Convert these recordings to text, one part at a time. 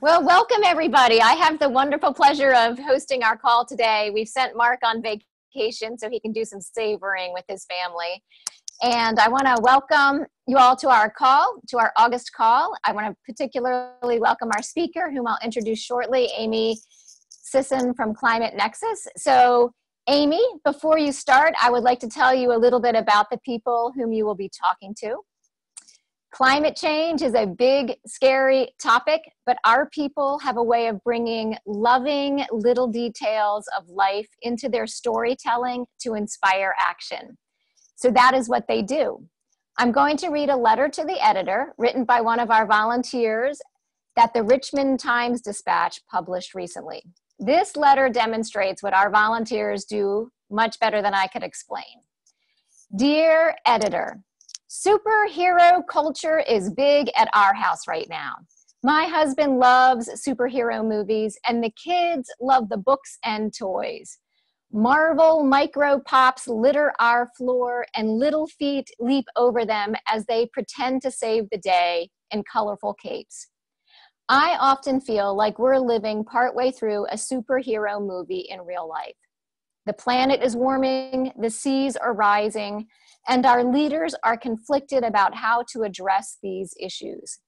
Well, welcome everybody. I have the wonderful pleasure of hosting our call today. We've sent Mark on vacation so he can do some savoring with his family. And I want to welcome you all to our call, to our August call. I want to particularly welcome our speaker, whom I'll introduce shortly, Aimee Sison from Climate Nexus. So Aimee, before you start, I would like to tell you a little bit about the people whom you will be talking to. Climate change is a big, scary topic, but our people have a way of bringing loving little details of life into their storytelling to inspire action. So that is what they do. I'm going to read a letter to the editor written by one of our volunteers that the Richmond Times-Dispatch published recently. This letter demonstrates what our volunteers do much better than I could explain. Dear editor, superhero culture is big at our house right now. My husband loves superhero movies, and the kids love the books and toys. Marvel micro pops litter our floor, and little feet leap over them as they pretend to save the day in colorful capes. I often feel like we're living partway through a superhero movie in real life. The planet is warming, the seas are rising, and our leaders are conflicted about how to address these issues.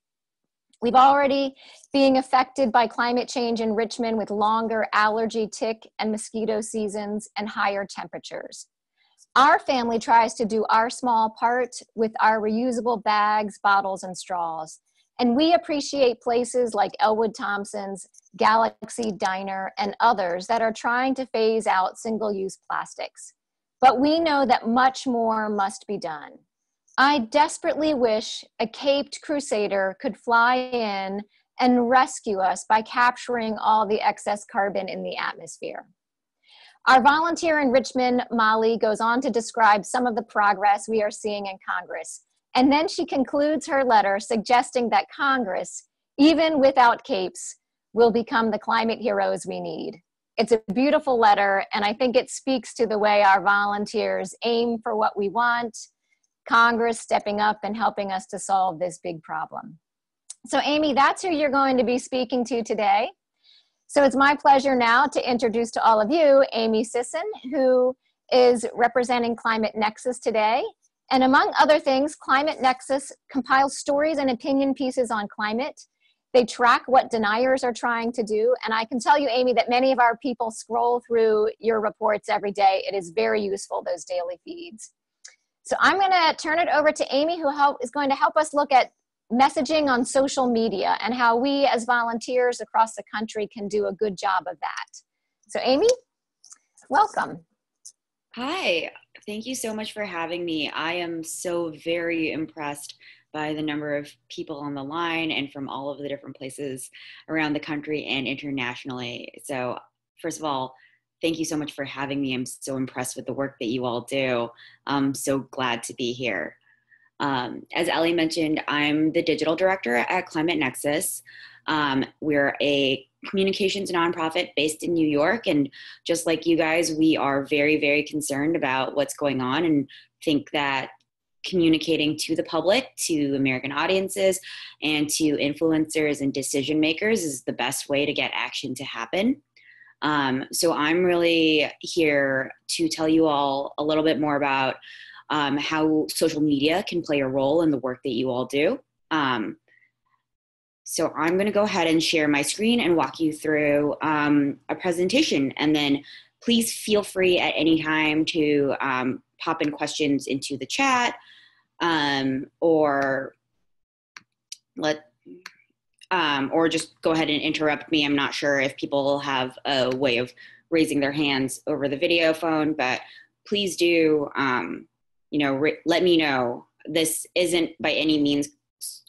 We've already being affected by climate change in Richmond with longer allergy, tick, and mosquito seasons and higher temperatures. Our family tries to do our small part with our reusable bags, bottles, and straws. And we appreciate places like Elwood Thompson's, Galaxy Diner, and others that are trying to phase out single-use plastics. But we know that much more must be done. I desperately wish a caped crusader could fly in and rescue us by capturing all the excess carbon in the atmosphere. Our volunteer in Richmond, Molly, goes on to describe some of the progress we are seeing in Congress. And then she concludes her letter suggesting that Congress, even without capes, will become the climate heroes we need. It's a beautiful letter, and I think it speaks to the way our volunteers aim for what we want, Congress stepping up and helping us to solve this big problem. So Aimee, that's who you're going to be speaking to today. So it's my pleasure now to introduce to all of you Aimee Sison, who is representing Climate Nexus today. And among other things, Climate Nexus compiles stories and opinion pieces on climate. They track what deniers are trying to do. And I can tell you, Aimee, that many of our people scroll through your reports every day. It is very useful, those daily feeds. So I'm going to turn it over to Aimee, who is going to help us look at messaging on social media and how we as volunteers across the country can do a good job of that. So Aimee, welcome. Hi, thank you so much for having me. I am so very impressed by the number of people on the line and from all of the different places around the country and internationally. So first of all, thank you so much for having me. I'm so impressed with the work that you all do. I'm so glad to be here. As Ellie mentioned, I'm the digital director at Climate Nexus. We're a communications nonprofit based in New York, and just like you guys, we are very, very concerned about what's going on and think that communicating to the public, to American audiences, and to influencers and decision makers is the best way to get action to happen. So I'm really here to tell you all a little bit more about how social media can play a role in the work that you all do. So I'm going to go ahead and share my screen and walk you through a presentation. And then please feel free at any time to pop in questions into the chat or just go ahead and interrupt me. I'm not sure if people have a way of raising their hands over the video phone, but please do, let me know. This isn't by any means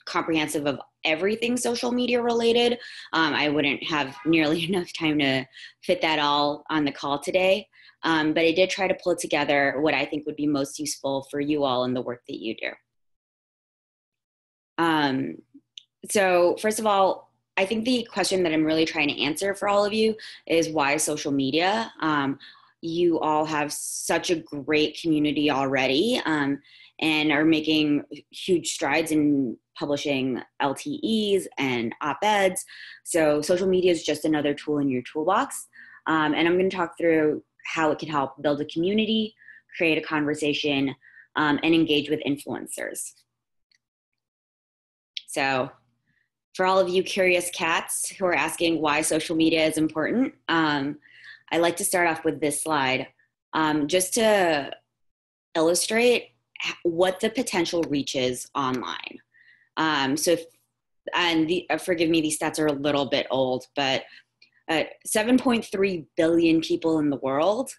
comprehensive of everything social media related. I wouldn't have nearly enough time to fit that all on the call today. But I did try to pull together what I think would be most useful for you all in the work that you do. So first of all, I think the question that I'm really trying to answer for all of you is why social media? You all have such a great community already and are making huge strides in publishing LTEs and op-eds. So social media is just another tool in your toolbox. And I'm going to talk through how it can help build a community, create a conversation, and engage with influencers. So for all of you curious cats who are asking why social media is important, I like to start off with this slide just to illustrate what the potential reach is online. Forgive me, these stats are a little bit old, but 7.3 billion people in the world,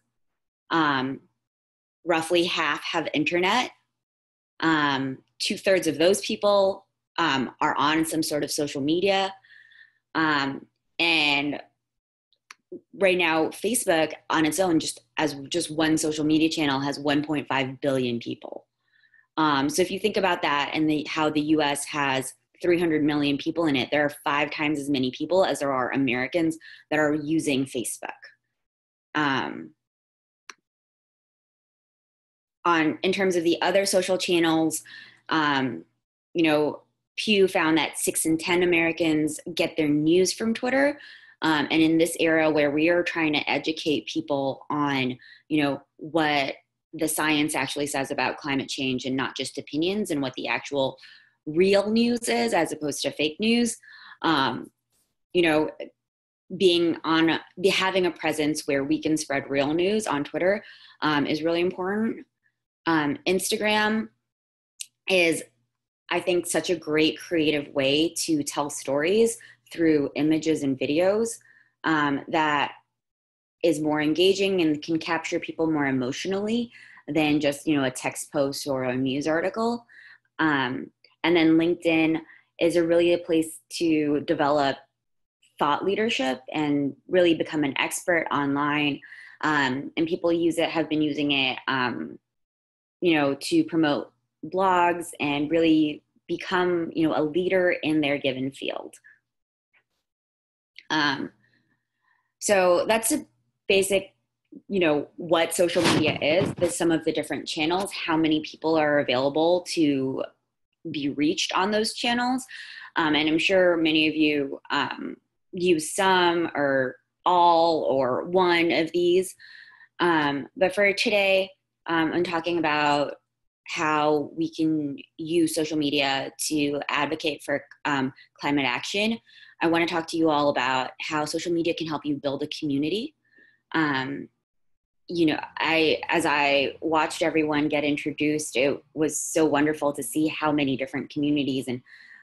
roughly half have internet. 2/3 of those people are on some sort of social media. And right now, Facebook on its own, just one social media channel, has 1.5 billion people. So if you think about that and how the US has 300 million people in it, there are 5 times as many people as there are Americans that are using Facebook. In terms of the other social channels, Pew found that 6 in 10 Americans get their news from Twitter. And in this era where we are trying to educate people on, what the science actually says about climate change and not just opinions, and what the actual real news is as opposed to fake news, having a presence where we can spread real news on Twitter is really important. Instagram is, I think, such a great creative way to tell stories through images and videos that is more engaging and can capture people more emotionally than just, a text post or a news article. And then LinkedIn is a place to develop thought leadership and really become an expert online. And people have been using it, to promote blogs and really become, a leader in their given field. So that's a basic, what social media is, some of the different channels, how many people are available to be reached on those channels. And I'm sure many of you use some or all or one of these. But for today, I'm talking about how we can use social media to advocate for climate action. I want to talk to you all about how social media can help you build a community. As I watched everyone get introduced, it was so wonderful to see how many different communities and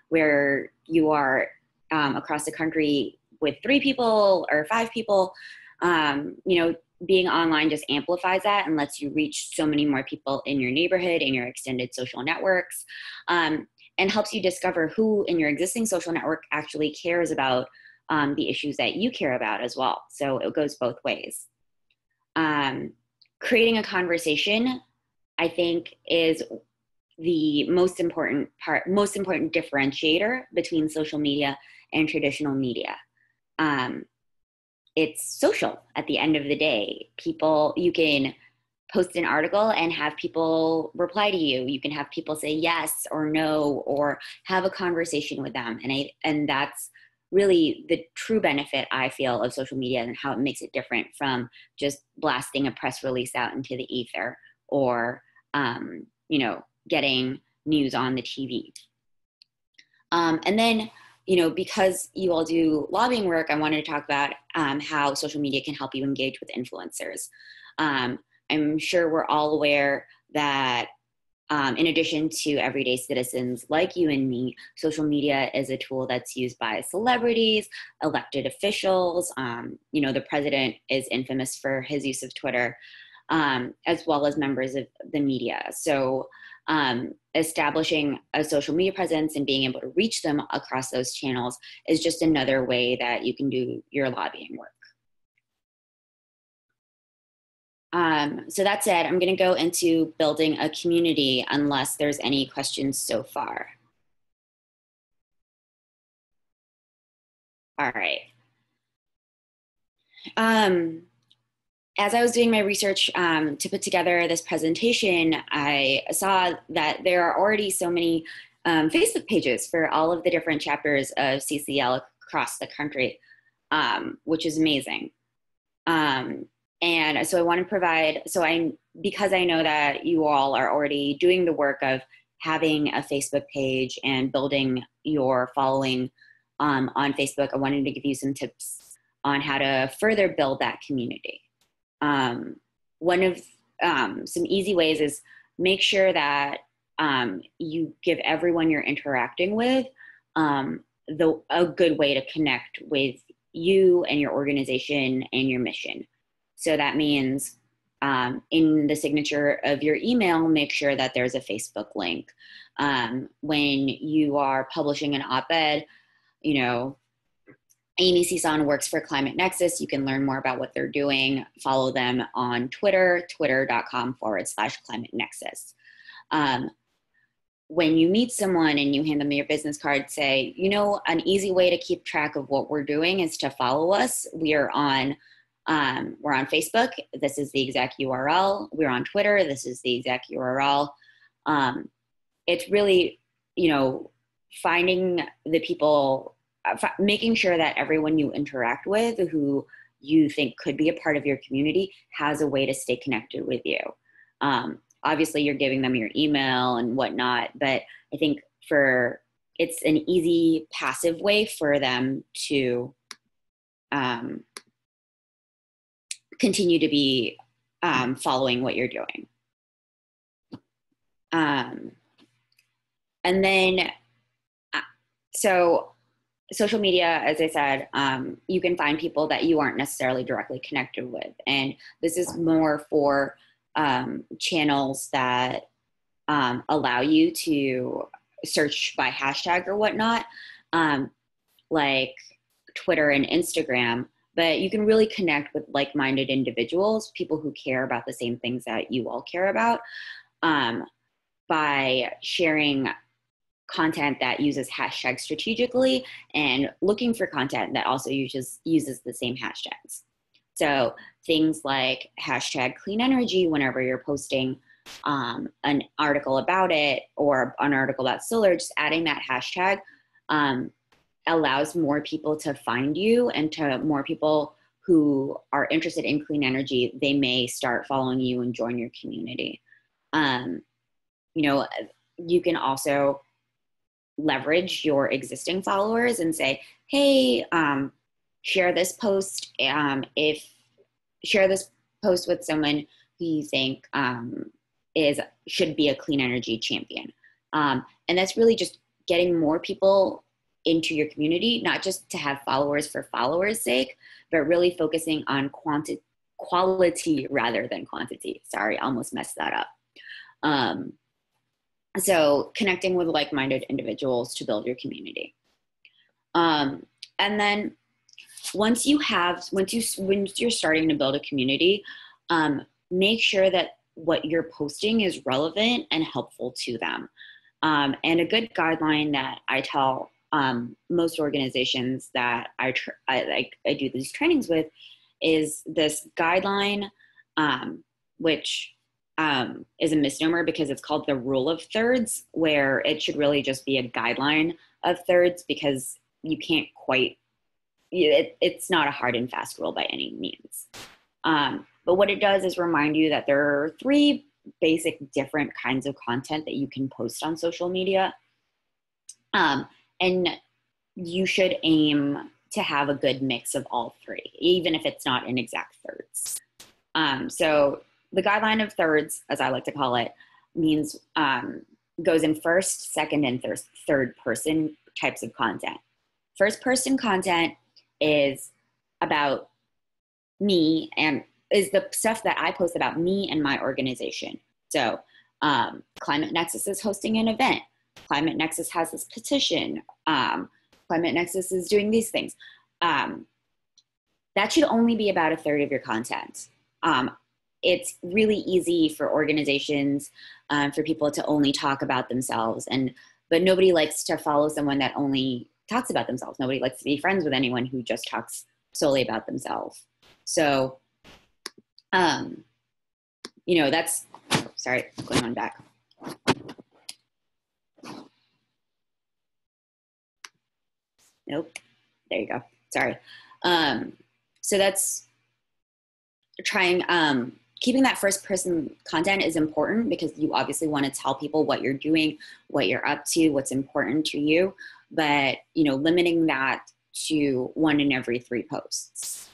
where you are across the country with 3 people or 5 people, being online just amplifies that and lets you reach so many more people in your neighborhood, in your extended social networks, and helps you discover who in your existing social network actually cares about the issues that you care about as well. So it goes both ways. Creating a conversation, I think, is the most important differentiator between social media and traditional media. It's social at the end of the day. You can post an article and have people reply to you. You can have people say yes or no, or have a conversation with them. And that's really the true benefit, I feel, of social media and how it makes it different from just blasting a press release out into the ether or, getting news on the TV. And then, because you all do lobbying work, I wanted to talk about how social media can help you engage with influencers. I'm sure we're all aware that in addition to everyday citizens like you and me, social media is a tool that's used by celebrities, elected officials. The president is infamous for his use of Twitter, as well as members of the media. So establishing a social media presence and being able to reach them across those channels is just another way that you can do your lobbying work. So that said, I'm going to go into building a community unless there's any questions so far. All right. As I was doing my research to put together this presentation, I saw that there are already so many Facebook pages for all of the different chapters of CCL across the country, which is amazing. And so I want to provide, because I know that you all are already doing the work of having a Facebook page and building your following on Facebook, I wanted to give you some tips on how to further build that community. One of some easy ways is make sure that you give everyone you're interacting with a good way to connect with you and your organization and your mission. So that means in the signature of your email, make sure that there's a Facebook link. When you are publishing an op-ed, Aimee Sison works for Climate Nexus. You can learn more about what they're doing. Follow them on Twitter, twitter.com/Climate Nexus. When you meet someone and you hand them your business card, say, an easy way to keep track of what we're doing is to follow us. We're on Facebook. This is the exact URL. We're on Twitter. This is the exact URL. It's really, finding the people, making sure that everyone you interact with who you think could be a part of your community has a way to stay connected with you. Obviously, you're giving them your email and whatnot, but I think it's an easy passive way for them to continue to be following what you're doing. And then, so social media, as I said, you can find people that you aren't necessarily directly connected with. And this is more for channels that allow you to search by hashtag or whatnot, like Twitter and Instagram. But you can really connect with like-minded individuals, people who care about the same things that you all care about, by sharing content that uses hashtags strategically and looking for content that also uses the same hashtags. So things like hashtag clean energy whenever you're posting an article about it or an article about solar, just adding that hashtag allows more people to find you, and to more people who are interested in clean energy, they may start following you and join your community. You can also leverage your existing followers and say, hey, share this post. Share this post with someone who you think should be a clean energy champion. And that's really just getting more people into your community, not just to have followers for followers' sake, but really focusing on quality rather than quantity. Sorry, I almost messed that up. So connecting with like-minded individuals to build your community. And then when you're starting to build a community, make sure that what you're posting is relevant and helpful to them. And a good guideline that I tell most organizations that I do these trainings with is this guideline, which is a misnomer because it's called the rule of thirds, where it should really just be a guideline of thirds, because you can't quite, it's not a hard and fast rule by any means. But what it does is remind you that there are 3 basic different kinds of content that you can post on social media. And you should aim to have a good mix of all 3, even if it's not in exact thirds. So the guideline of thirds, as I like to call it, means goes in first, second, and third person types of content. First person content is about me, and is the stuff that I post about me and my organization. So Climate Nexus is hosting an event. Climate Nexus has this petition. Climate Nexus is doing these things. That should only be about a third of your content. It's really easy for organizations, for people to only talk about themselves, but nobody likes to follow someone that only talks about themselves. Nobody likes to be friends with anyone who just talks solely about themselves. So, that's, sorry, going on back. Nope. There you go. Sorry. So that's trying, keeping that first person content is important because you obviously want to tell people what you're doing, what you're up to, what's important to you, but, you know, limiting that to 1 in every 3 posts.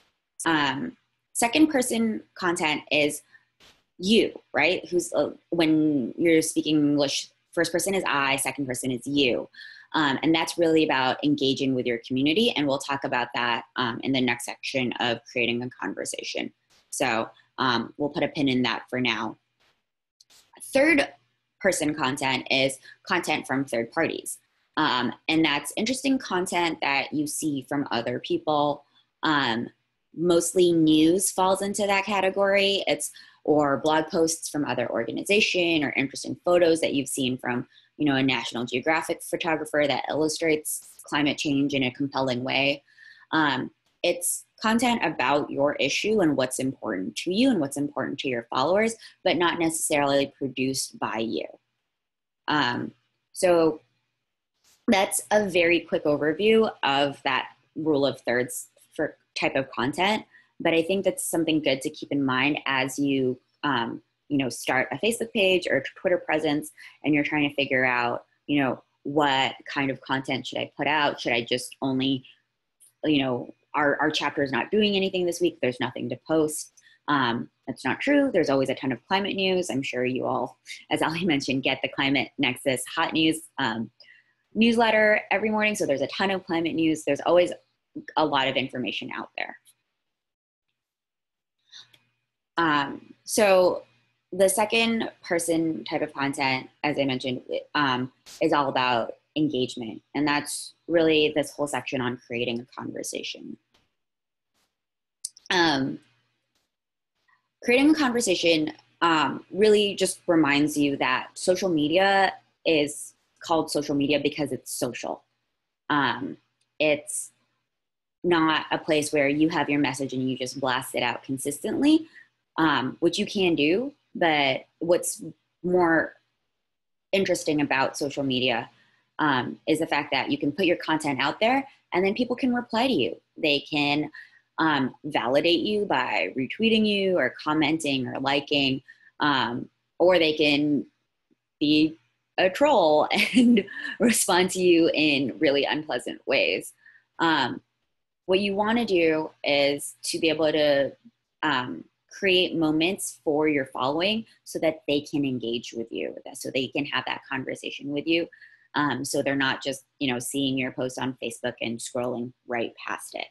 Second person content is you, right? Who's, when you're speaking English, first person is I, second person is you. And that's really about engaging with your community. And we'll talk about that in the next section of creating a conversation. So we'll put a pin in that for now. Third person content is content from third parties. And that's interesting content that you see from other people. Mostly news falls into that category. Or blog posts from other organization, or interesting photos that you've seen from, you know, a National Geographic photographer that illustrates climate change in a compelling way. It's content about your issue and what's important to you and what's important to your followers, but not necessarily produced by you. So that's a very quick overview of that rule of thirds for type of content. But I think that's something good to keep in mind as you, you know, start a Facebook page or Twitter presence, and you're trying to figure out, you know, what kind of content should I put out? Should I just only, you know, our chapter is not doing anything this week, there's nothing to post. That's not true. There's always a ton of climate news. I'm sure you all, as Ali mentioned, get the Climate Nexus Hot News newsletter every morning. So there's a ton of climate news. There's always a lot of information out there. So the second person type of content, as I mentioned, is all about engagement. And that's really this whole section on creating a conversation. Creating a conversation really just reminds you that social media is called social media because it's social. It's not a place where you have your message and you just blast it out consistently, which you can do. But what's more interesting about social media is the fact that you can put your content out there and then people can reply to you. They can validate you by retweeting you or commenting or liking, or they can be a troll and respond to you in really unpleasant ways. What you want to do is to be able to create moments for your following so that they can engage with you, so they can have that conversation with you. So they're not just, you know, seeing your post on Facebook and scrolling right past it.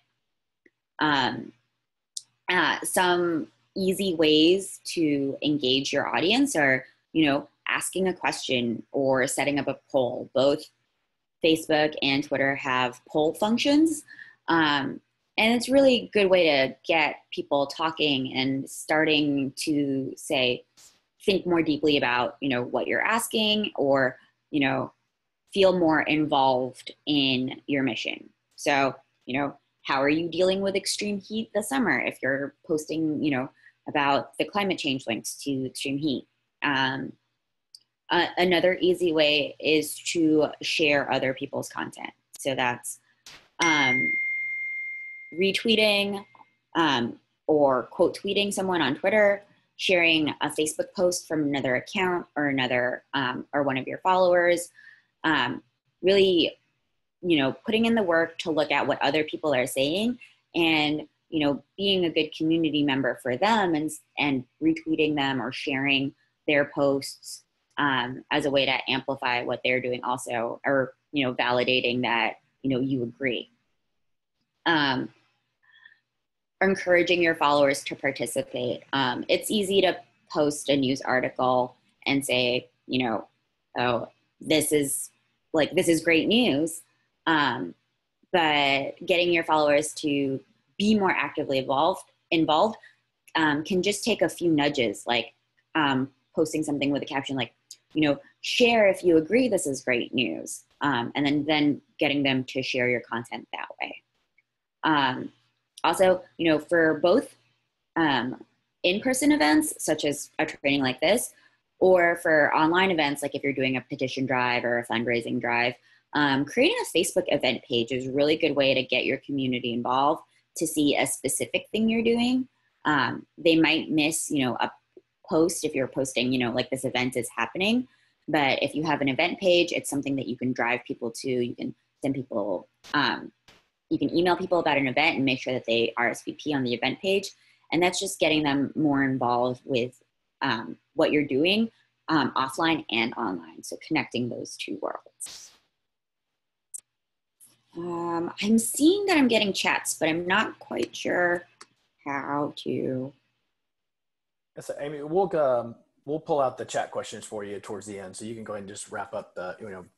Some easy ways to engage your audience are, you know, asking a question or setting up a poll. Both Facebook and Twitter have poll functions. And it's really a good way to get people talking and starting to think more deeply about, you know, what you're asking, or, you know, feel more involved in your mission. So, you know, how are you dealing with extreme heat this summer? If you're posting, you know, about the climate change links to extreme heat. Another easy way is to share other people's content. So that's retweeting or quote tweeting someone on Twitter, sharing a Facebook post from another account or another or one of your followers. Really, you know, putting in the work to look at what other people are saying, and, you know, being a good community member for them, and retweeting them or sharing their posts as a way to amplify what they're doing also, or, you know, validating that, you know, you agree. Encouraging your followers to participate. It's easy to post a news article and say, you know, oh, this is great news. But getting your followers to be more actively involved can just take a few nudges, like posting something with a caption like, you know, share if you agree this is great news, and then getting them to share your content that way. Also, you know, for both in-person events, such as a training like this, or for online events, like if you're doing a petition drive or a fundraising drive, creating a Facebook event page is a really good way to get your community involved, to see a specific thing you're doing. They might miss, a post if you're posting, like this event is happening. But if you have an event page, it's something that you can drive people to. You can send people, you can email people about an event and make sure that they RSVP on the event page. And that's just getting them more involved with what you're doing offline and online. So connecting those two worlds. I'm seeing that I'm getting chats, but I'm not quite sure how to. So Aimee, we'll pull out the chat questions for you towards the end, so you can go ahead and just wrap up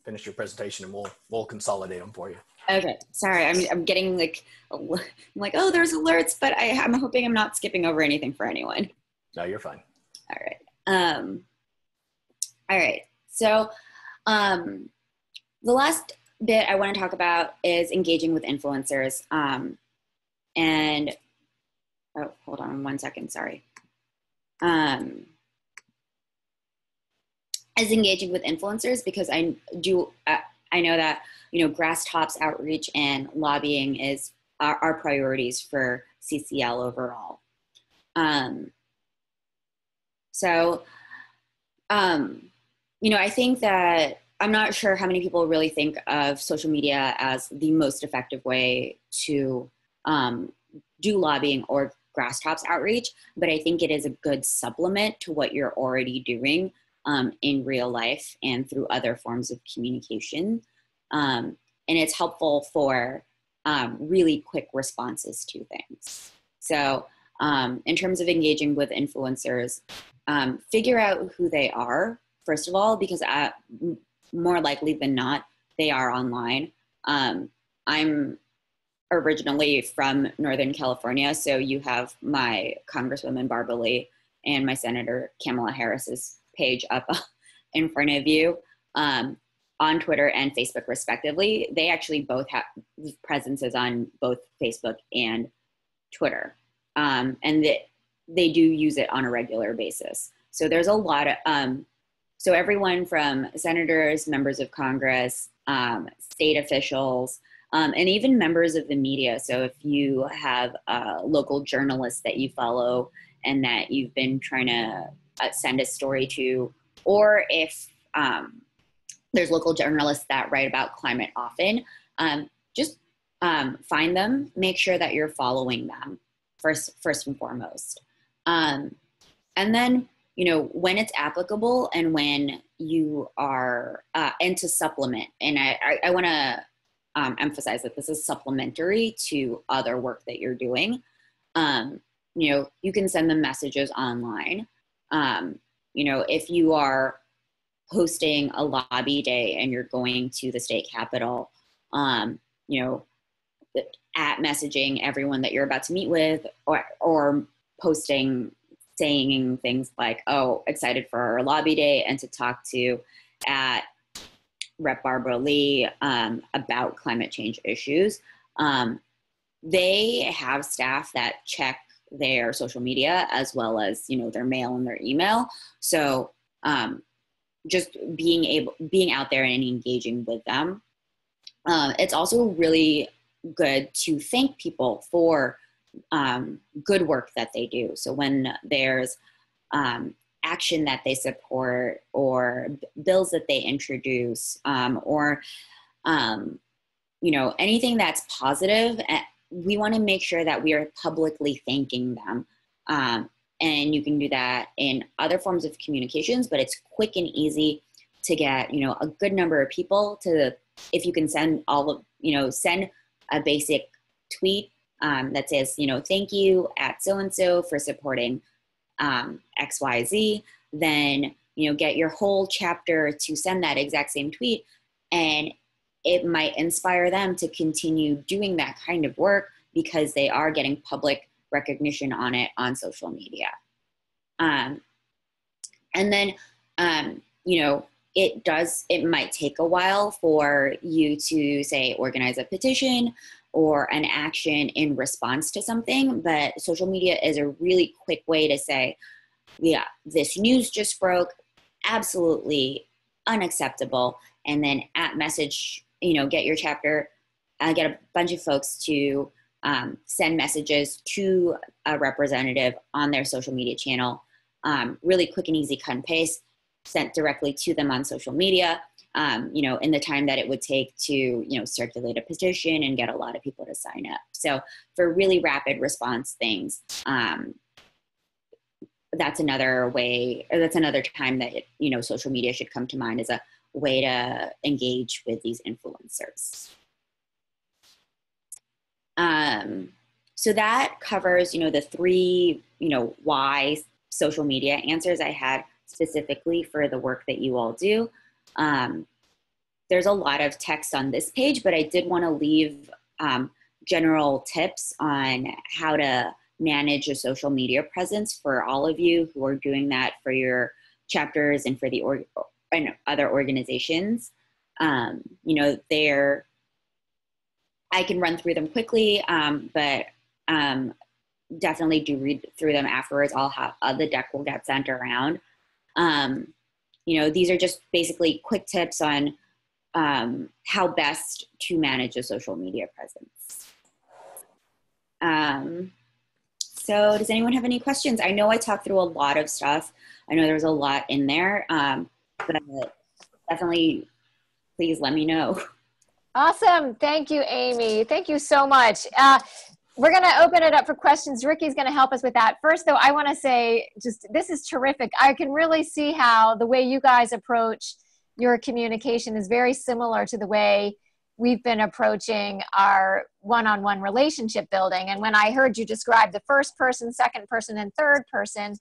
finish your presentation, and we'll consolidate them for you. Okay, sorry, I'm getting I'm like, oh, there's alerts, but I'm hoping I'm not skipping over anything for anyone. No, you're fine. All right. So the last bit I want to talk about is engaging with influencers. And oh, hold on 1 second, sorry. As engaging with influencers, because I know that, grass tops outreach and lobbying are priorities for CCL overall. I think that I'm not sure how many people really think of social media as the most effective way to do lobbying or grass tops outreach, but I think it is a good supplement to what you're already doing in real life and through other forms of communication. And it's helpful for really quick responses to things. So in terms of engaging with influencers, figure out who they are, first of all, because more likely than not, they are online. I'm originally from Northern California, so you have my Congresswoman Barbara Lee and my Senator Kamala Harris's page up in front of you on Twitter and Facebook respectively. They actually both have presences on both Facebook and Twitter, and they do use it on a regular basis. So there's a lot of, so everyone from senators, members of Congress, state officials, and even members of the media. So if you have local journalists that you follow and that you've been trying to send a story to, or if there's local journalists that write about climate often, just find them, make sure that you're following them first and foremost. And then, when it's applicable and when you are, and to supplement, and I want to emphasize that this is supplementary to other work that you're doing. You can send them messages online. If you are hosting a lobby day and you're going to the state capitol, at messaging everyone that you're about to meet with, or posting, saying things like, oh, excited for our lobby day and to talk to at Rep. Barbara Lee about climate change issues. They have staff that check their social media as well as, their mail and their email. So just being out there and engaging with them. It's also really good to thank people for good work that they do. So when there's action that they support, or bills that they introduce, or anything that's positive, we want to make sure that we are publicly thanking them. And you can do that in other forms of communications, but it's quick and easy to get, a good number of people to, if you can send send a basic tweet that says, thank you at so-and-so for supporting XYZ, then, get your whole chapter to send that exact same tweet, and it might inspire them to continue doing that kind of work because they are getting public recognition on it on social media. And then, it might take a while for you to say, organize a petition or an action in response to something, but social media is a really quick way to say, yeah, this news just broke, absolutely unacceptable, and then at message, get your chapter, get a bunch of folks to send messages to a representative on their social media channel, really quick and easy, cut and paste, sent directly to them on social media, in the time that it would take to, circulate a petition and get a lot of people to sign up. So for really rapid response things, that's another way, or that's another time that, social media should come to mind as a way to engage with these influencers. So that covers, the three, why social media answers I had specifically for the work that you all do. There's a lot of text on this page, but I did want to leave general tips on how to manage a social media presence for all of you who are doing that for your chapters and for the and other organizations. I can run through them quickly, but definitely do read through them afterwards. I'll have the deck will get sent around. These are just basically quick tips on how best to manage a social media presence. So does anyone have any questions? I know I talked through a lot of stuff. I know there's a lot in there, but definitely please let me know. Awesome. Thank you, Aimee. Thank you so much. We're going to open it up for questions. Ricky's going to help us with that. First, though, I want to say this is terrific. I can really see how the way you guys approach your communication is very similar to the way we've been approaching our one-on-one relationship building. And when I heard you describe the first person, second person, and third person,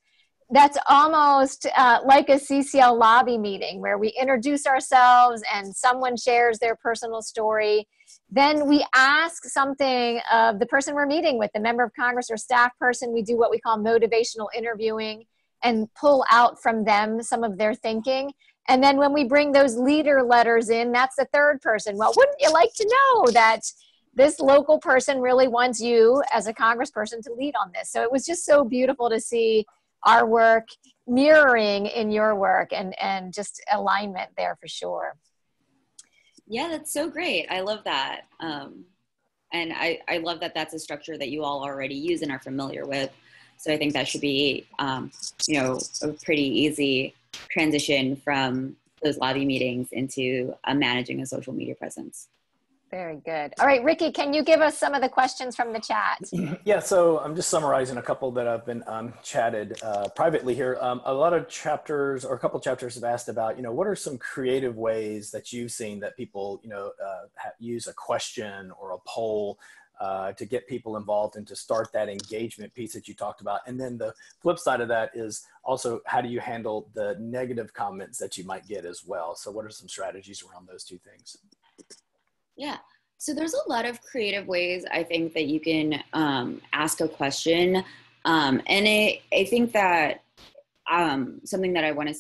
that's almost like a CCL lobby meeting where we introduce ourselves and someone shares their personal story. Then we ask something of the person we're meeting with, the member of Congress or staff person. We do what we call motivational interviewing and pull out from them some of their thinking. And then when we bring those leader letters in, that's the third person. Well, wouldn't you like to know that this local person really wants you as a congressperson to lead on this? So it was just so beautiful to see our work mirroring in your work and just alignment there for sure. Yeah, that's so great. I love that. And I love that that's a structure that you all already use and are familiar with. So I think that should be, a pretty easy transition from those lobby meetings into managing a social media presence. Very good. All right, Ricky, can you give us some of the questions from the chat? Yeah, so I'm just summarizing a couple that have been chatted privately here. A lot of chapters, or a couple chapters, have asked about, what are some creative ways that you've seen that people, use a question or a poll to get people involved and to start that engagement piece that you talked about. And then the flip side of that is also, how do you handle the negative comments that you might get as well? So what are some strategies around those two things? Yeah, so there's a lot of creative ways I think that you can ask a question. And I think that something that I want to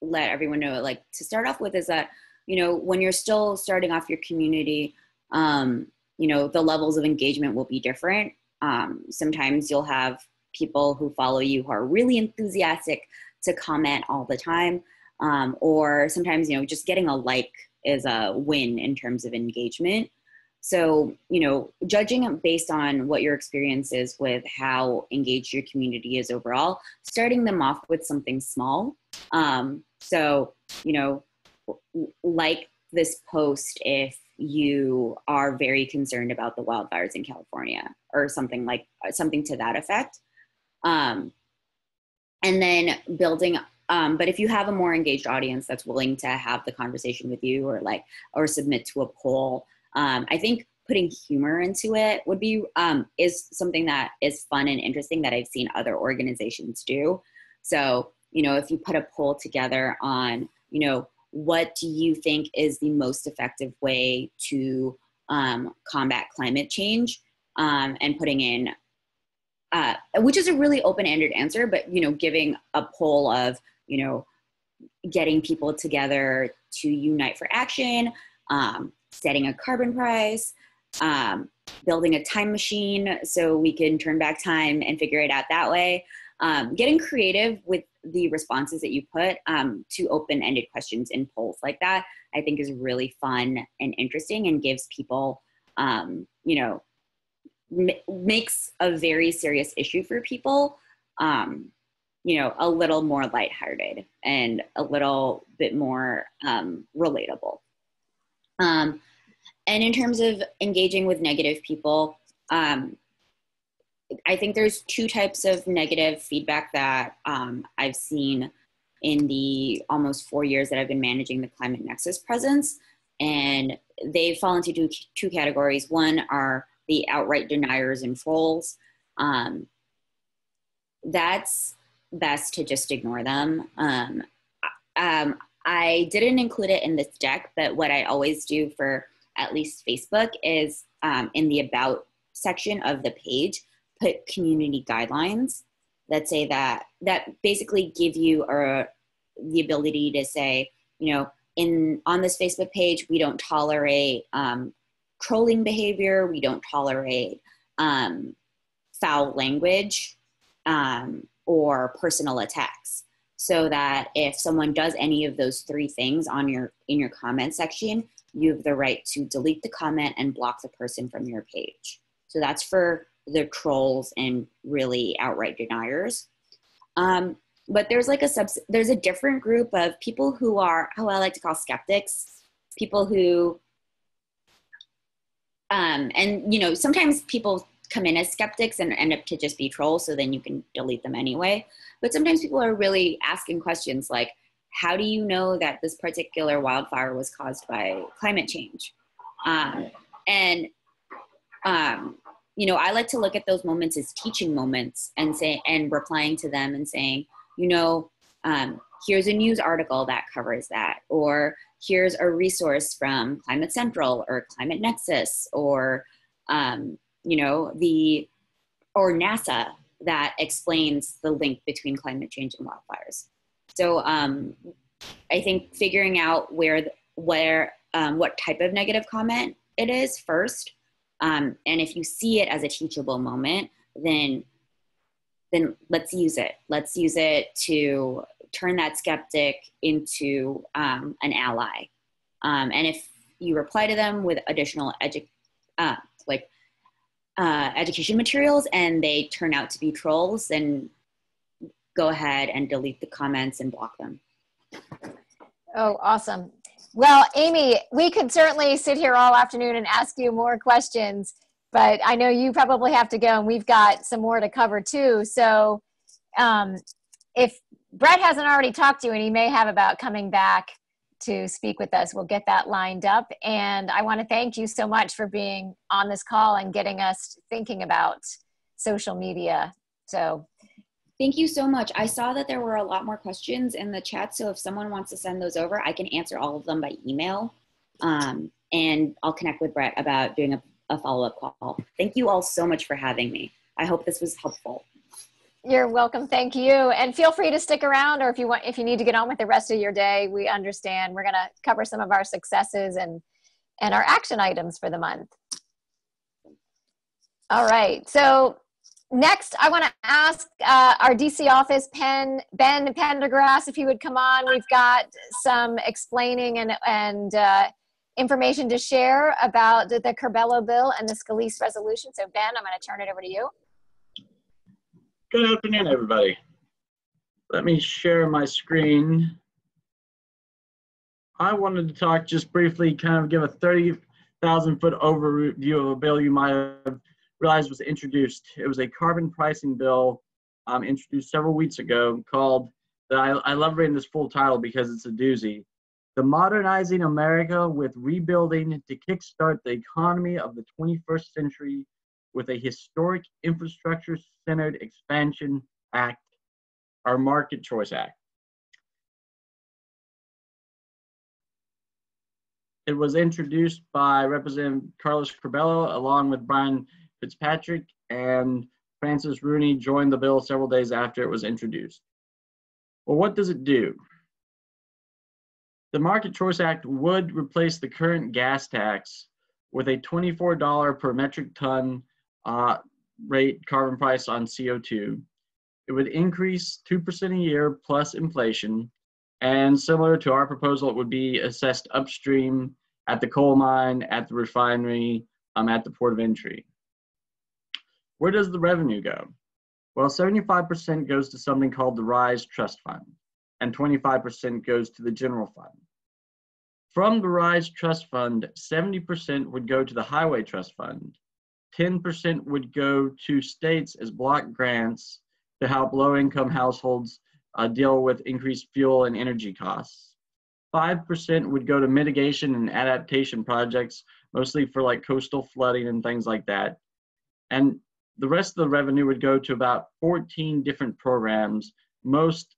let everyone know, like to start off with, is that, when you're still starting off your community, the levels of engagement will be different. Sometimes you'll have people who follow you who are really enthusiastic to comment all the time. Or sometimes, just getting a like is a win in terms of engagement. So, judging based on what your experience is with how engaged your community is overall, starting them off with something small. Like this post if you are very concerned about the wildfires in California, or something to that effect. And then building, but if you have a more engaged audience that's willing to have the conversation with you, or submit to a poll, I think putting humor into it would be, is something that is fun and interesting that I've seen other organizations do. So, if you put a poll together on, what do you think is the most effective way to combat climate change, and putting in, which is a really open-ended answer, but, giving a poll of, getting people together to unite for action, setting a carbon price, building a time machine so we can turn back time and figure it out that way. getting creative with the responses that you put to open-ended questions in polls like that, I think is really fun and interesting and gives people, makes a very serious issue for people, a little more lighthearted and a little bit more relatable. And in terms of engaging with negative people, I think there's two types of negative feedback that I've seen in the almost 4 years that I've been managing the Climate Nexus presence. And they fall into two categories. One are the outright deniers and trolls. That's best to just ignore them. I didn't include it in this deck, but what I always do for at least Facebook is in the About section of the page, put community guidelines that say that basically give you the ability to say, on this Facebook page, we don't tolerate trolling behavior, we don't tolerate foul language or personal attacks. So that if someone does any of those three things in your comment section, you have the right to delete the comment and block the person from your page. So that's for the trolls and really outright deniers. But there's there's a different group of people who I like to call skeptics, people who, sometimes people come in as skeptics and end up to just be trolls, so then you can delete them anyway. But sometimes people are really asking questions like, how do you know that this particular wildfire was caused by climate change? I like to look at those moments as teaching moments and replying to them and saying, here's a news article that covers that, or here's a resource from Climate Central or Climate Nexus or, or NASA that explains the link between climate change and wildfires. So I think figuring out what type of negative comment it is first, and if you see it as a teachable moment, then let's use it. Let's use it to turn that skeptic into an ally. And if you reply to them with additional education materials and they turn out to be trolls, then go ahead and delete the comments and block them. Oh, awesome. Well, Aimee, we could certainly sit here all afternoon and ask you more questions, but I know you probably have to go and we've got some more to cover too. So if Brett hasn't already talked to you, and he may have about coming back to speak with us, we'll get that lined up. And I want to thank you so much for being on this call and getting us thinking about social media. So thank you so much. I saw that there were a lot more questions in the chat, so if someone wants to send those over, I can answer all of them by email. And I'll connect with Brett about doing a follow-up call. Thank you all so much for having me. I hope this was helpful. You're welcome. Thank you. And feel free to stick around, or if you need to get on with the rest of your day, we understand. We're going to cover some of our successes and our action items for the month. All right. So next, I want to ask our DC office, Ben Pendergrass, if he would come on. We've got some explaining and information to share about the Curbelo bill and the Scalise resolution. So Ben, I'm going to turn it over to you. Good afternoon, everybody. Let me share my screen. I wanted to talk just briefly, kind of give a 30,000-foot overview of a bill you might have realized was introduced. It was a carbon pricing bill introduced several weeks ago called, I love reading this full title because it's a doozy, The Modernizing America with Rebuilding to Kickstart the Economy of the 21st Century with a Historic Infrastructure-Centered Expansion Act, our Market Choice Act. It was introduced by Representative Carlos Curbelo along with Brian Fitzpatrick, and Francis Rooney joined the bill several days after it was introduced. Well, what does it do? The Market Choice Act would replace the current gas tax with a $24 per metric ton rate carbon price on CO2. It would increase 2% a year plus inflation. And similar to our proposal, it would be assessed upstream at the coal mine, at the refinery, at the port of entry. Where does the revenue go? Well, 75% goes to something called the RISE Trust Fund, and 25% goes to the general fund. From the RISE Trust Fund, 70% would go to the Highway Trust Fund, 10% would go to states as block grants to help low-income households deal with increased fuel and energy costs. 5% would go to mitigation and adaptation projects, mostly for like coastal flooding and things like that. And the rest of the revenue would go to about 14 different programs, most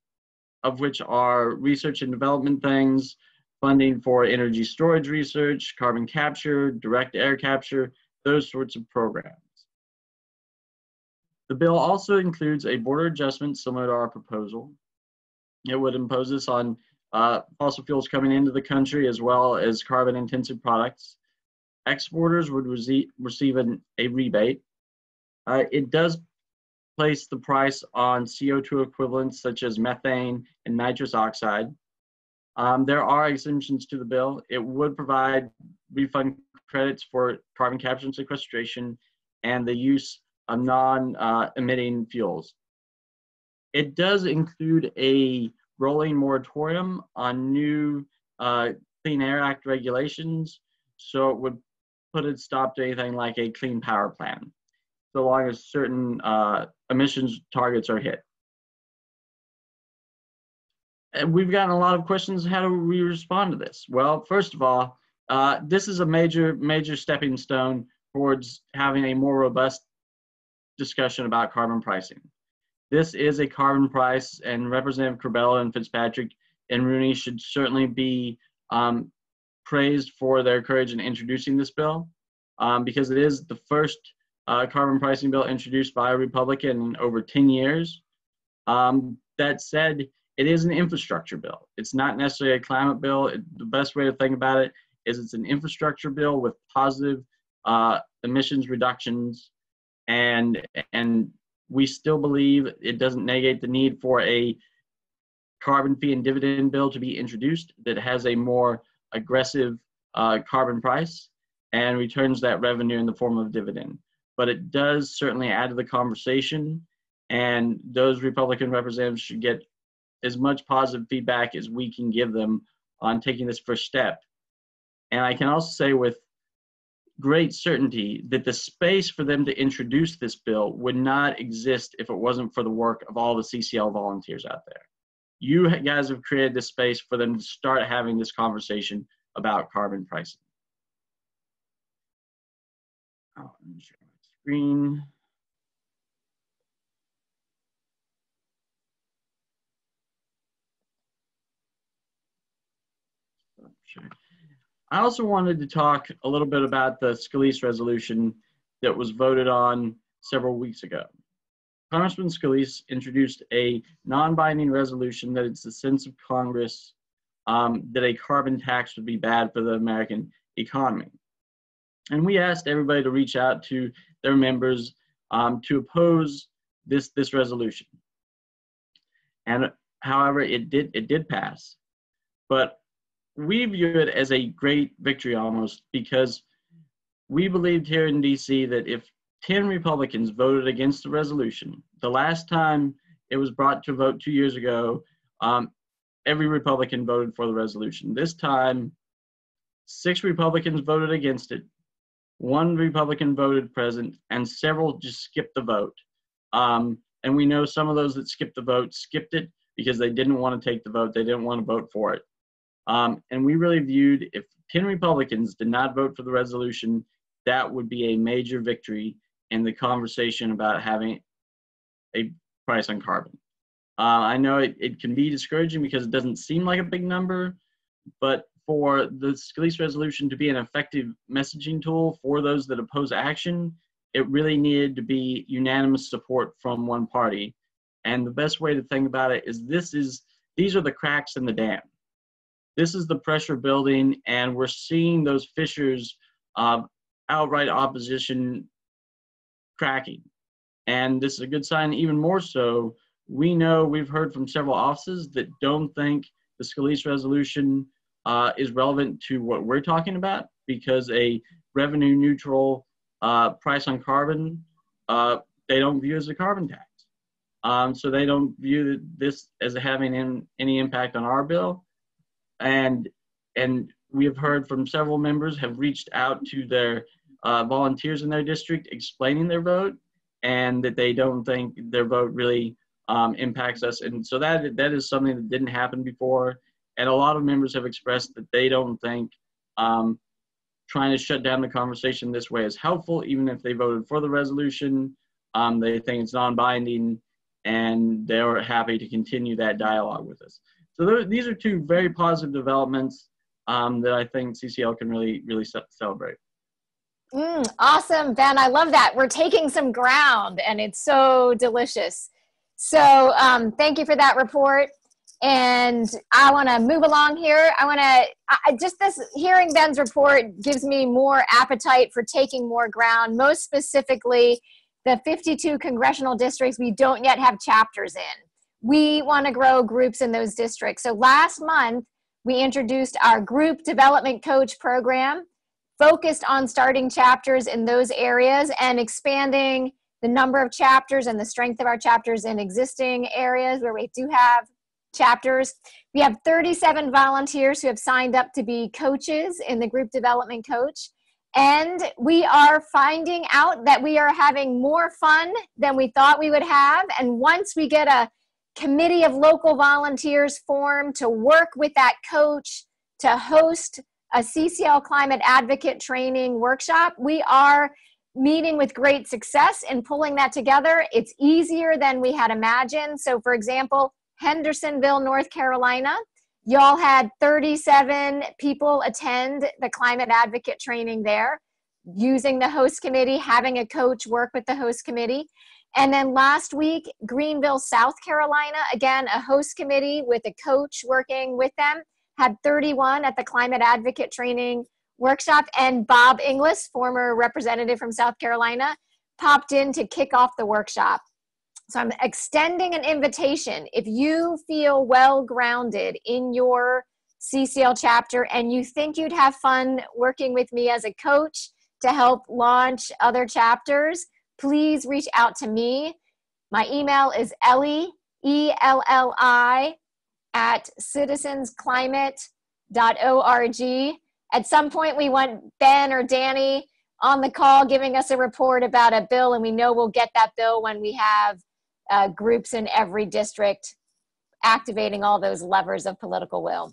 of which are research and development things, funding for energy storage research, carbon capture, direct air capture, those sorts of programs. The bill also includes a border adjustment similar to our proposal. It would impose this on fossil fuels coming into the country as well as carbon-intensive products. Exporters would receive a rebate. It does place the price on CO2 equivalents such as methane and nitrous oxide. There are exemptions to the bill. It would provide refund credits for carbon capture and sequestration and the use of non-emitting fuels. It does include a rolling moratorium on new Clean Air Act regulations, so it would put a stop to anything like a clean power plan, so long as certain emissions targets are hit. And we've gotten a lot of questions. How do we respond to this? Well, first of all, this is a major stepping stone towards having a more robust discussion about carbon pricing. This is a carbon price, and Representative Corbella and Fitzpatrick and Rooney should certainly be praised for their courage in introducing this bill, because it is the first carbon pricing bill introduced by a Republican in over 10 years. That said, it is an infrastructure bill. It's not necessarily a climate bill. The best way to think about it is it's an infrastructure bill with positive emissions reductions, and we still believe it doesn't negate the need for a carbon fee and dividend bill to be introduced that has a more aggressive carbon price and returns that revenue in the form of dividend. But it does certainly add to the conversation, and those Republican representatives should get as much positive feedback as we can give them on taking this first step. And I can also say with great certainty that the space for them to introduce this bill would not exist if it wasn't for the work of all the CCL volunteers out there. You guys have created this space for them to start having this conversation about carbon pricing. Oh, let me share my screen. Sure. I also wanted to talk a little bit about the Scalise resolution that was voted on several weeks ago. Congressman Scalise introduced a non-binding resolution that it's the sense of Congress that a carbon tax would be bad for the American economy. And we asked everybody to reach out to their members to oppose this resolution. And however, it did pass. But we view it as a great victory almost, because we believed here in DC that if 10 Republicans voted against the resolution, the last time it was brought to vote 2 years ago, every Republican voted for the resolution. This time, 6 Republicans voted against it, 1 Republican voted present, and several just skipped the vote. And we know some of those that skipped the vote skipped it because they didn't want to take the vote. They didn't want to vote for it. And we really viewed if 10 Republicans did not vote for the resolution, that would be a major victory in the conversation about having a price on carbon. I know it can be discouraging because it doesn't seem like a big number, but for the Scalise resolution to be an effective messaging tool for those that oppose action, it really needed to be unanimous support from one party. And the best way to think about it is these are the cracks in the dam. This is the pressure building, and we're seeing those fissures of outright opposition cracking. And this is a good sign, even more so we've heard from several offices that don't think the Scalise resolution is relevant to what we're talking about, because a revenue neutral price on carbon, they don't view as a carbon tax. So they don't view this as having any impact on our bill. And we have heard from several members have reached out to their volunteers in their district explaining their vote, and that they don't think their vote really impacts us. And so that is something that didn't happen before. And a lot of members have expressed that they don't think trying to shut down the conversation this way is helpful, even if they voted for the resolution. They think it's non-binding, and they're happy to continue that dialogue with us. So these are two very positive developments that I think CCL can really celebrate. Awesome, Ben. I love that. We're taking some ground, and it's so delicious. So thank you for that report. And I want to move along here. This hearing Ben's report gives me more appetite for taking more ground, most specifically the 52 congressional districts we don't yet have chapters in. We want to grow groups in those districts. So last month, we introduced our group development coach program, focused on starting chapters in those areas and expanding the number of chapters and the strength of our chapters in existing areas where we do have chapters. We have 37 volunteers who have signed up to be coaches in the group development coach. And we are finding out that we are having more fun than we thought we would have. And once we get a committee of local volunteers formed to work with that coach to host a CCL climate advocate training workshop, we are meeting with great success in pulling that together. It's easier than we had imagined. So for example, Hendersonville, North Carolina, y'all had 37 people attend the climate advocate training there, using the host committee, having a coach work with the host committee. And then last week, Greenville, South Carolina, again, a host committee with a coach working with them, had 31 at the climate advocate training workshop. And Bob Inglis, former representative from South Carolina, popped in to kick off the workshop. So I'm extending an invitation. If you feel well grounded in your CCL chapter and you think you'd have fun working with me as a coach to help launch other chapters, please reach out to me. My email is Ellie, E-L-L-I, @citizensclimate.org. At some point, we want Ben or Danny on the call giving us a report about a bill, and we know we'll get that bill when we have groups in every district activating all those levers of political will.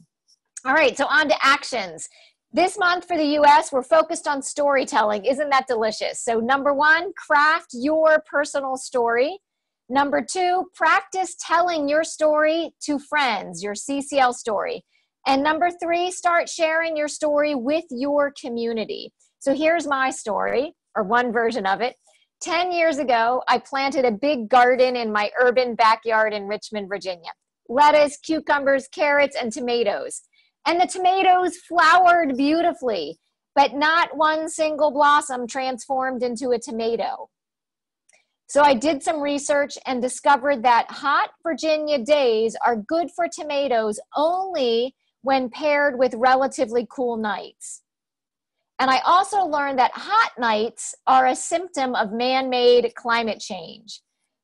All right, so on to actions. This month for the US, we're focused on storytelling. Isn't that delicious? So number 1, craft your personal story. Number 2, practice telling your story to friends, your CCL story. And number 3, start sharing your story with your community. So here's my story, or one version of it. 10 years ago, I planted a big garden in my urban backyard in Richmond, Virginia. Lettuce, cucumbers, carrots, and tomatoes. And the tomatoes flowered beautifully, but not one single blossom transformed into a tomato. So I did some research and discovered that hot Virginia days are good for tomatoes only when paired with relatively cool nights. And I also learned that hot nights are a symptom of man-made climate change.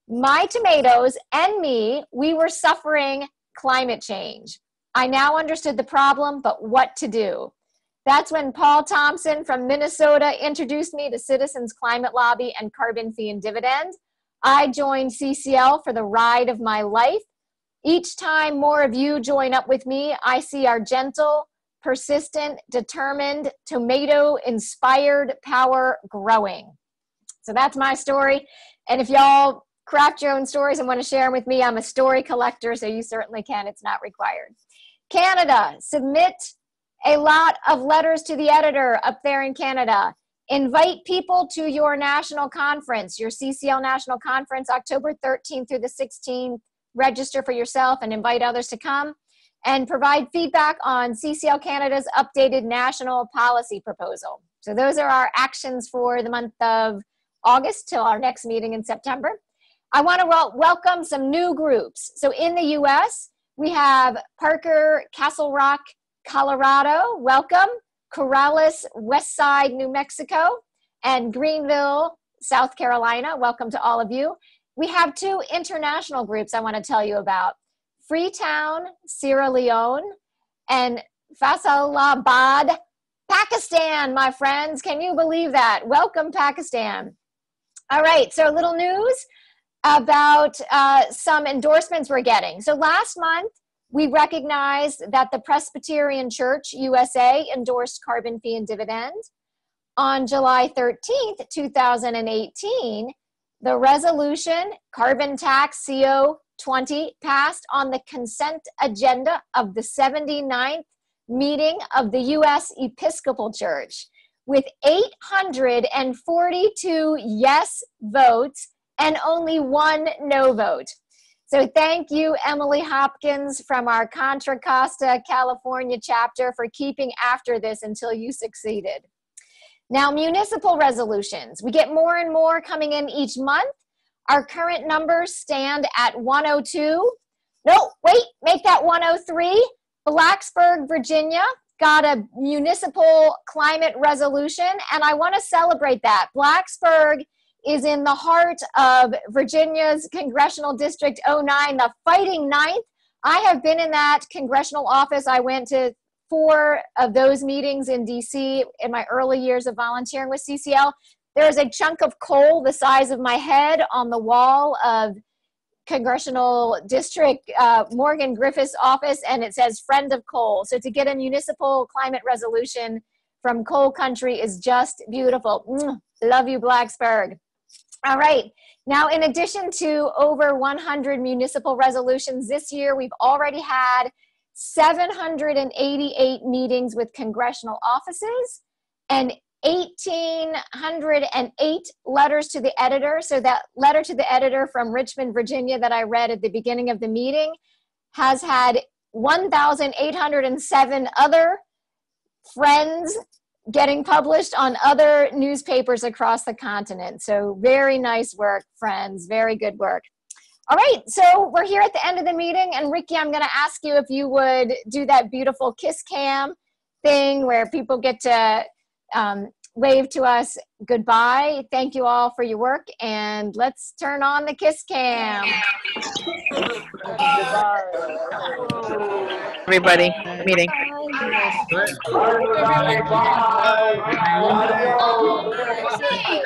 My tomatoes and me, we were suffering climate change. I now understood the problem, but what to do? That's when Paul Thompson from Minnesota introduced me to Citizens Climate Lobby and Carbon Fee and Dividend. I joined CCL for the ride of my life. Each time more of you join up with me, I see our gentle, persistent, determined, tomato-inspired power growing. So that's my story. And if y'all craft your own stories and want to share them with me, I'm a story collector, so you certainly can. It's not required. Canada, submit a lot of letters to the editor up there in Canada. Invite people to your national conference, your CCL National Conference, October 13th through the 16th. Register for yourself and invite others to come. And provide feedback on CCL Canada's updated national policy proposal. So those are our actions for the month of August till our next meeting in September. I want to welcome some new groups. So in the US, we have Parker, Castle Rock, Colorado, welcome. Corrales, Westside, New Mexico, and Greenville, South Carolina, welcome to all of you. We have two international groups I want to tell you about. Freetown, Sierra Leone, and Faisalabad, Pakistan, my friends. Can you believe that? Welcome, Pakistan. All right, so a little news about some endorsements we're getting. So last month, we recognized that the Presbyterian Church USA endorsed carbon fee and dividend. On July 13th, 2018, the resolution, Carbon Tax CO20, passed on the consent agenda of the 79th meeting of the U.S. Episcopal Church, with 842 yes votes and only one no vote. So thank you, Emily Hopkins from our Contra Costa, California chapter, for keeping after this until you succeeded. Now, municipal resolutions. We get more and more coming in each month. Our current numbers stand at 102. No, wait, make that 103. Blacksburg, Virginia got a municipal climate resolution, and I want to celebrate that. Blacksburg is in the heart of Virginia's Congressional District 09, the Fighting Ninth. I have been in that congressional office. I went to 4 of those meetings in DC in my early years of volunteering with CCL. There is a chunk of coal the size of my head on the wall of Congressional District Morgan Griffith's office, and it says friend of coal. So to get a municipal climate resolution from coal country is just beautiful. Love you, Blacksburg. All right. Now, in addition to over 100 municipal resolutions this year, we've already had 788 meetings with congressional offices and 1,808 letters to the editor. So that letter to the editor from Richmond, Virginia that I read at the beginning of the meeting has had 1,807 other friends getting published on other newspapers across the continent. So very nice work, friends. Very good work. All right, so we're here at the end of the meeting, and Ricky, I'm going to ask you if you would do that beautiful kiss cam thing where people get to wave to us goodbye. Thank you all for your work, and let's turn on the kiss cam. Everybody, meeting. Bye.